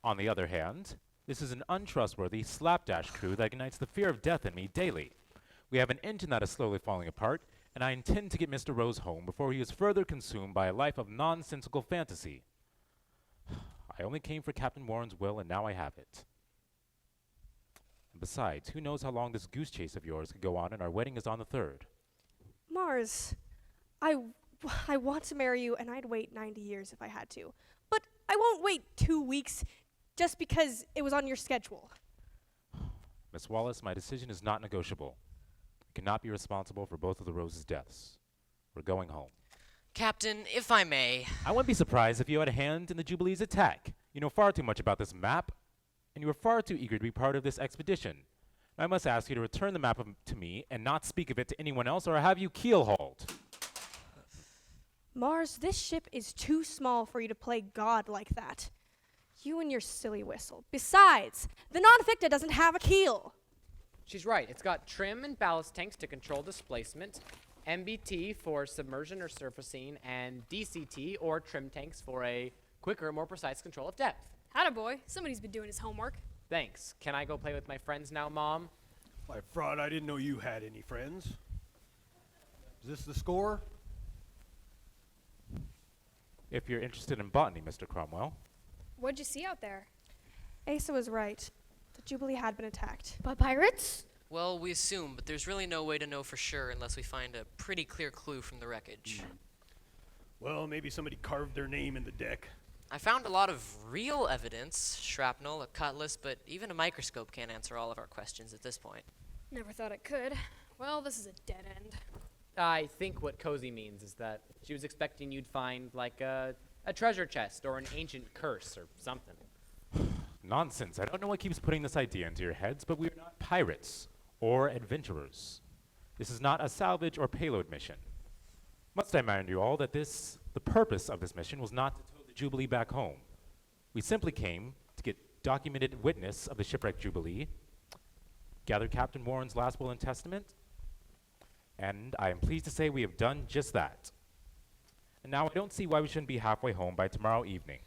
[SPEAKER 5] On the other hand, this is an untrustworthy slapdash crew that ignites the fear of death in me daily. We have an engine that is slowly falling apart, and I intend to get Mr. Rose home before he is further consumed by a life of nonsensical fantasy. I only came for Captain Warren's will, and now I have it. And besides, who knows how long this goose chase of yours could go on, and our wedding is on the 3rd.
[SPEAKER 2] Mars, I want to marry you, and I'd wait 90 years if I had to. But I won't wait 2 weeks just because it was on your schedule.
[SPEAKER 5] Miss Wallace, my decision is not negotiable. I cannot be responsible for both of the Rose's deaths. We're going home.
[SPEAKER 3] Captain, if I may.
[SPEAKER 5] I wouldn't be surprised if you had a hand in the Jubilee's attack. You know far too much about this map, and you are far too eager to be part of this expedition. I must ask you to return the map to me and not speak of it to anyone else, or I'll have you keel-hauled.
[SPEAKER 2] Mars, this ship is too small for you to play God like that. You and your silly whistle. Besides, the non-FICTA doesn't have a keel.
[SPEAKER 8] She's right. It's got trim and ballast tanks to control displacement, MBT for submersion or surfacing, and DCT or trim tanks for a quicker, more precise control of depth.
[SPEAKER 6] Attaboy, somebody's been doing his homework.
[SPEAKER 8] Thanks. Can I go play with my friends now, Mom?
[SPEAKER 7] Why, fraud, I didn't know you had any friends. Is this the score?
[SPEAKER 5] If you're interested in botany, Mr. Cromwell.
[SPEAKER 6] What'd you see out there?
[SPEAKER 2] Asa was right. The Jubilee had been attacked.
[SPEAKER 4] By pirates?
[SPEAKER 3] Well, we assume, but there's really no way to know for sure unless we find a pretty clear clue from the wreckage.
[SPEAKER 7] Well, maybe somebody carved their name in the deck.
[SPEAKER 3] I found a lot of real evidence, shrapnel, a cutlass, but even a microscope can't answer all of our questions at this point.
[SPEAKER 6] Never thought it could. Well, this is a dead end.
[SPEAKER 8] I think what Cozy means is that she was expecting you'd find, like, a treasure chest or an ancient curse or something.
[SPEAKER 5] Nonsense. I don't know what keeps putting this idea into your heads, but we are not pirates or adventurers. This is not a salvage or payload mission. Must I remind you all that the purpose of this mission was not to tow the Jubilee back home. We simply came to get documented witness of the shipwrecked Jubilee, gather Captain Warren's last will and testament, and I am pleased to say we have done just that. And now I don't see why we shouldn't be halfway home by tomorrow evening.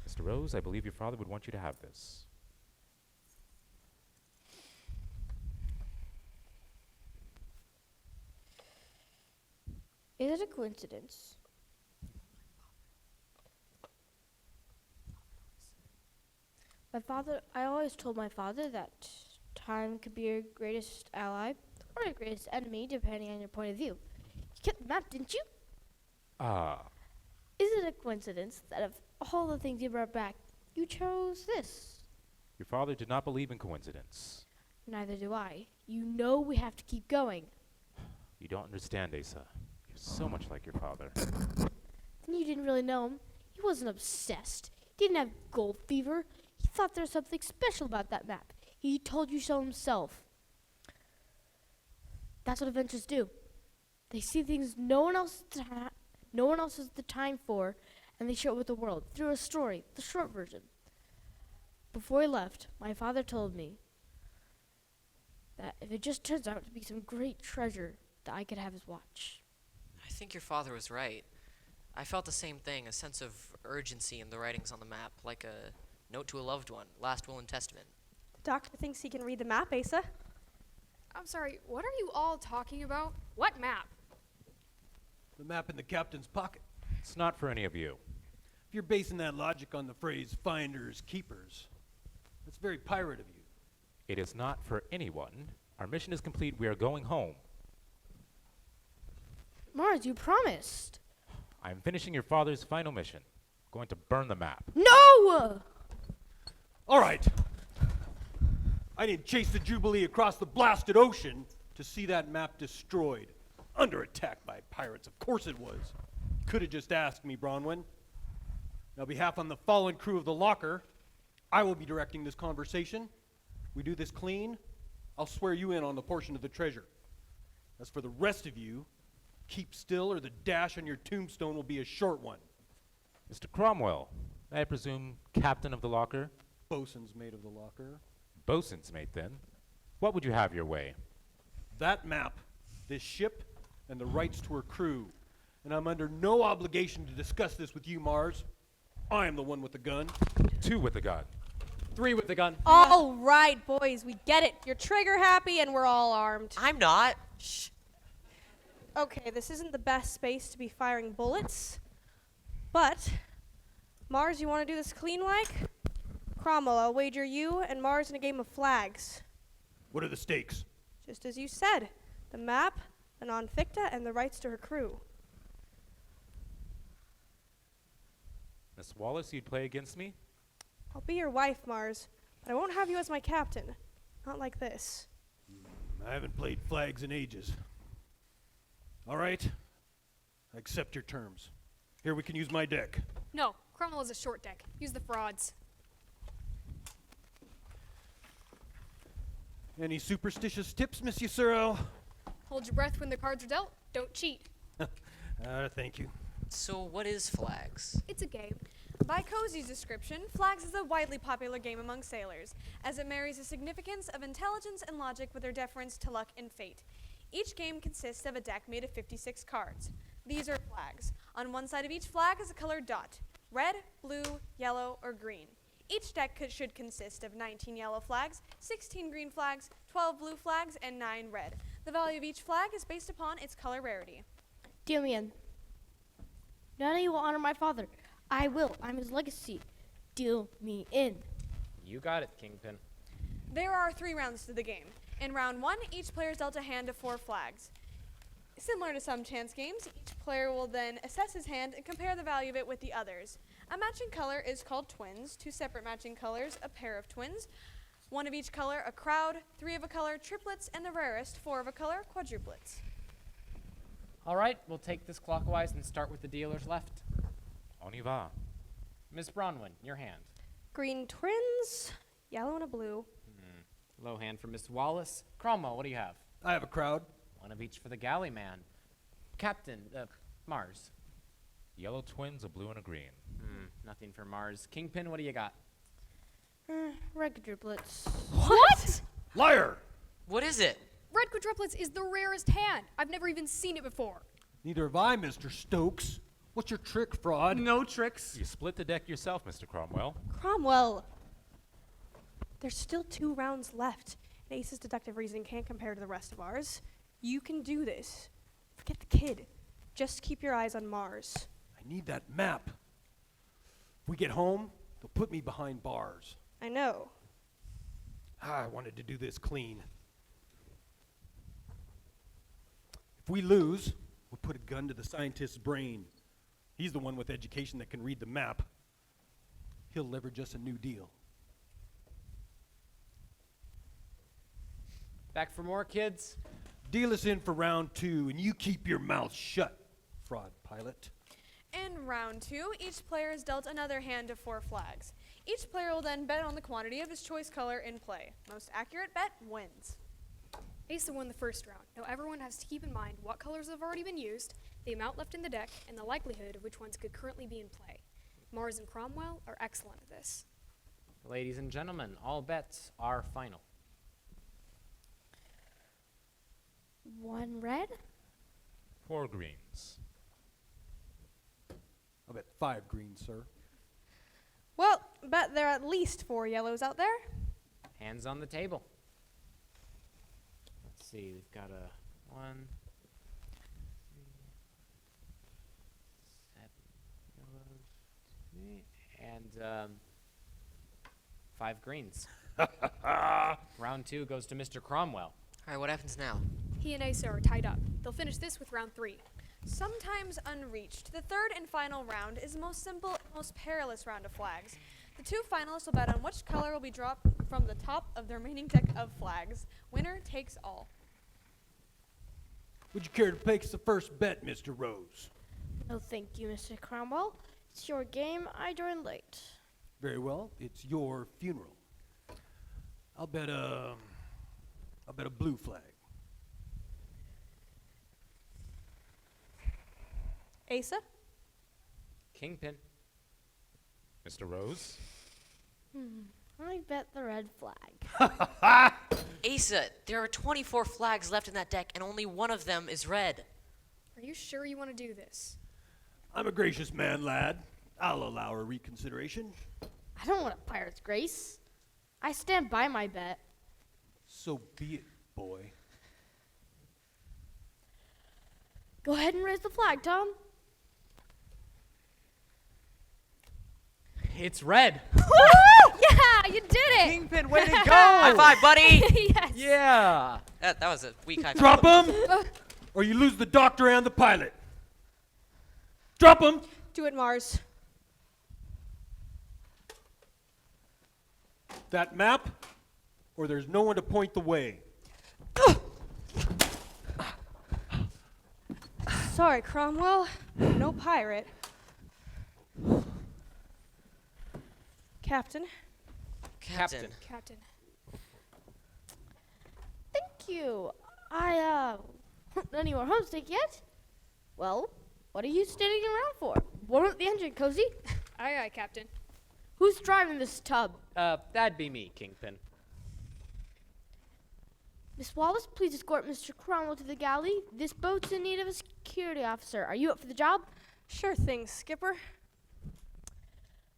[SPEAKER 5] Mr. Rose, I believe your father would want you to have this.
[SPEAKER 4] Is it a coincidence? I always told my father that time could be your greatest ally or your greatest enemy, depending on your point of view. You kept the map, didn't you? Is it a coincidence that of all the things you brought back, you chose this?
[SPEAKER 5] Your father did not believe in coincidence.
[SPEAKER 4] Neither do I. You know we have to keep going.
[SPEAKER 5] You don't understand, Asa. You're so much like your father.
[SPEAKER 4] Then you didn't really know him. He wasn't obsessed. He didn't have gold fever. He thought there was something special about that map. He told you so himself. That's what adventurers do. They see things no one else has the time for, and they share it with the world through a story, the short version. Before he left, my father told me that if it just turns out to be some great treasure, that I could have his watch.
[SPEAKER 3] I think your father was right. I felt the same thing, a sense of urgency in the writings on the map, like a note to a loved one, last will and testament.
[SPEAKER 2] The doctor thinks he can read the map, Asa.
[SPEAKER 6] I'm sorry, what are you all talking about? What map?
[SPEAKER 7] The map in the captain's pocket.
[SPEAKER 5] It's not for any of you.
[SPEAKER 7] If you're basing that logic on the phrase finders, keepers, that's very pirate of you.
[SPEAKER 5] It is not for anyone. Our mission is complete. We are going home.
[SPEAKER 4] Mars, you promised.
[SPEAKER 5] I'm finishing your father's final mission. Going to burn the map.
[SPEAKER 4] No!
[SPEAKER 7] All right. I didn't chase the Jubilee across the blasted ocean to see that map destroyed, under attack by pirates. Of course it was. Could have just asked me, Bronwyn. On behalf on the fallen crew of the Locker, I will be directing this conversation. We do this clean, I'll swear you in on the portion of the treasure. As for the rest of you, keep still or the dash on your tombstone will be a short one.
[SPEAKER 5] Mr. Cromwell, I presume captain of the Locker?
[SPEAKER 7] Bosun's mate of the Locker.
[SPEAKER 5] Bosun's mate, then. What would you have your way?
[SPEAKER 7] That map, this ship, and the rights to her crew. And I'm under no obligation to discuss this with you, Mars. I am the one with the gun.
[SPEAKER 5] 2 with the gun.
[SPEAKER 8] 3 with the gun.
[SPEAKER 2] All right, boys, we get it. You're trigger happy and we're all armed.
[SPEAKER 3] I'm not.
[SPEAKER 2] Shh. Okay, this isn't the best space to be firing bullets. But, Mars, you want to do this clean like? Cromwell, I'll wager you and Mars in a game of flags.
[SPEAKER 7] What are the stakes?
[SPEAKER 2] Just as you said. The map, the non-FICTA, and the rights to her crew.
[SPEAKER 5] Miss Wallace, you'd play against me?
[SPEAKER 2] I'll be your wife, Mars, but I won't have you as my captain. Not like this.
[SPEAKER 7] I haven't played flags in ages. All right. I accept your terms. Here, we can use my deck.
[SPEAKER 6] No, Cromwell is a short deck. Use the frauds.
[SPEAKER 7] Any superstitious tips, Monsieur Suro?
[SPEAKER 6] Hold your breath when the cards are dealt. Don't cheat.
[SPEAKER 7] Thank you.
[SPEAKER 3] So what is flags?
[SPEAKER 6] It's a game.
[SPEAKER 2] By Cozy's description, flags is a widely popular game among sailors, as it marries the significance of intelligence and logic with their deference to luck and fate. Each game consists of a deck made of 56 cards. These are flags. On one side of each flag is a colored dot: red, blue, yellow, or green. Each deck should consist of 19 yellow flags, 16 green flags, 12 blue flags, and 9 red. The value of each flag is based upon its color rarity.
[SPEAKER 4] Deal me in. None of you will honor my father. I will. I'm his legacy. Deal me in.
[SPEAKER 8] You got it, Kingpin.
[SPEAKER 2] There are 3 rounds to the game. In round 1, each player is dealt a hand of 4 flags. Similar to some chance games, each player will then assess his hand and compare the value of it with the others. A matching color is called twins, 2 separate matching colors, a pair of twins, 1 of each color, a crowd, 3 of a color, triplets, and the rarest, 4 of a color, quadruplets.
[SPEAKER 8] All right, we'll take this clockwise and start with the dealers left.
[SPEAKER 5] On y va.
[SPEAKER 8] Miss Bronwyn, your hand.
[SPEAKER 6] Green twins, yellow and a blue.
[SPEAKER 8] Low hand for Miss Wallace. Cromwell, what do you have?
[SPEAKER 7] I have a crowd.
[SPEAKER 8] 1 of each for the galley man. Captain, Mars.
[SPEAKER 5] Yellow twins, a blue and a green.
[SPEAKER 8] Nothing for Mars. Kingpin, what do you got?
[SPEAKER 4] Red quadruplets.
[SPEAKER 6] What?
[SPEAKER 7] Liar!
[SPEAKER 3] What is it?
[SPEAKER 6] Red quadruplets is the rarest hand. I've never even seen it before.
[SPEAKER 7] Neither have I, Mr. Stokes. What's your trick, fraud?
[SPEAKER 8] No tricks.
[SPEAKER 5] You split the deck yourself, Mr. Cromwell.
[SPEAKER 6] Cromwell. There's still 2 rounds left. And Ace's deductive reasoning can't compare to the rest of ours. You can do this. Forget the kid. Just keep your eyes on Mars.
[SPEAKER 7] I need that map. If we get home, they'll put me behind bars.
[SPEAKER 6] I know.
[SPEAKER 7] I wanted to do this clean. If we lose, we'll put a gun to the scientist's brain. He's the one with education that can read the map. He'll leverage us a new deal.
[SPEAKER 8] Back for more, kids?
[SPEAKER 7] Deal us in for round 2, and you keep your mouth shut, fraud pilot.
[SPEAKER 2] In round 2, each player is dealt another hand of 4 flags. Each player will then bet on the quantity of his choice color in play. Most accurate bet wins.
[SPEAKER 6] Asa won the first round. Now everyone has to keep in mind what colors have already been used, the amount left in the deck, and the likelihood of which ones could currently be in play. Mars and Cromwell are excellent at this.
[SPEAKER 8] Ladies and gentlemen, all bets are final.
[SPEAKER 4] 1 red.
[SPEAKER 5] 4 greens.
[SPEAKER 7] I'll bet 5 greens, sir.
[SPEAKER 2] Well, bet there are at least 4 yellows out there.
[SPEAKER 8] Hands on the table. Let's see, we've got a 1, 3, 7 yellows, and 5 greens. Round 2 goes to Mr. Cromwell.
[SPEAKER 3] All right, what happens now?
[SPEAKER 6] He and Asa are tied up. They'll finish this with round 3.
[SPEAKER 2] Sometimes unreached, the third and final round is the most simple and most perilous round of flags. The 2 finalists will bet on which color will be dropped from the top of the remaining deck of flags. Winner takes all.
[SPEAKER 7] Would you care to place the first bet, Mr. Rose?
[SPEAKER 4] No, thank you, Mr. Cromwell. It's your game. I joined late.
[SPEAKER 7] Very well. It's your funeral. I'll bet a blue flag.
[SPEAKER 2] Asa?
[SPEAKER 8] Kingpin.
[SPEAKER 5] Mr. Rose?
[SPEAKER 4] I bet the red flag.
[SPEAKER 3] Asa, there are 24 flags left in that deck, and only 1 of them is red.
[SPEAKER 6] Are you sure you want to do this?
[SPEAKER 7] I'm a gracious man, lad. I'll allow a reconsideration.
[SPEAKER 4] I don't want a pirate's grace. I stand by my bet.
[SPEAKER 7] So be it, boy.
[SPEAKER 4] Go ahead and raise the flag, Tom.
[SPEAKER 8] It's red.
[SPEAKER 6] Yeah, you did it!
[SPEAKER 8] Kingpin, way to go!
[SPEAKER 3] High five, buddy!
[SPEAKER 6] Yes!
[SPEAKER 8] Yeah.
[SPEAKER 3] That was a weak high
[SPEAKER 7] Drop
[SPEAKER 3] five.
[SPEAKER 7] him, or you lose the doctor and the pilot. Drop him.
[SPEAKER 6] Do it, Mars.
[SPEAKER 7] That map, or there's no one to point the way.
[SPEAKER 6] Sorry, Cromwell. No pirate. Captain.
[SPEAKER 3] Captain.
[SPEAKER 6] Captain.
[SPEAKER 4] Thank you. None of you are homesick yet? Well, what are you standing around for? Warm up the engine, Cozy.
[SPEAKER 6] Aye, aye, Captain.
[SPEAKER 4] Who's driving this tub?
[SPEAKER 8] That'd be me, Kingpin.
[SPEAKER 4] Miss Wallace, please escort Mr. Cromwell to the galley. This boat's in need of a security officer. Are you up for the job?
[SPEAKER 6] Sure thing, Skipper.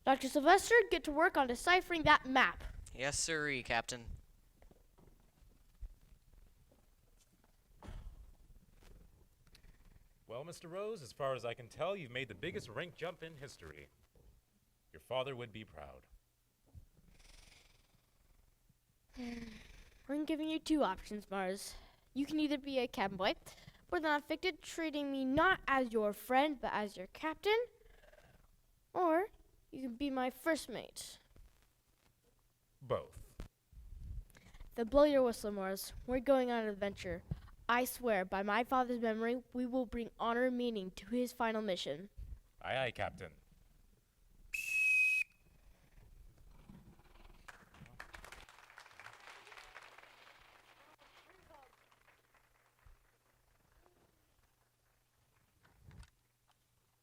[SPEAKER 4] Dr. Silvester, get to work on deciphering that map.
[SPEAKER 3] Yes, sirree, Captain.
[SPEAKER 5] Well, Mr. Rose, as far as I can tell, you've made the biggest rank jump in history. Your father would be proud.
[SPEAKER 4] I'm giving you two options, Mars. You can either be a cabin boy for the non-FICTA, treating me not as your friend, but as your captain, or you can be my first mate.
[SPEAKER 5] Both.
[SPEAKER 4] Then blow your whistle, Mars. We're going on an adventure. I swear, by my father's memory, we will bring honor and meaning to his final mission.
[SPEAKER 5] Aye, aye, Captain.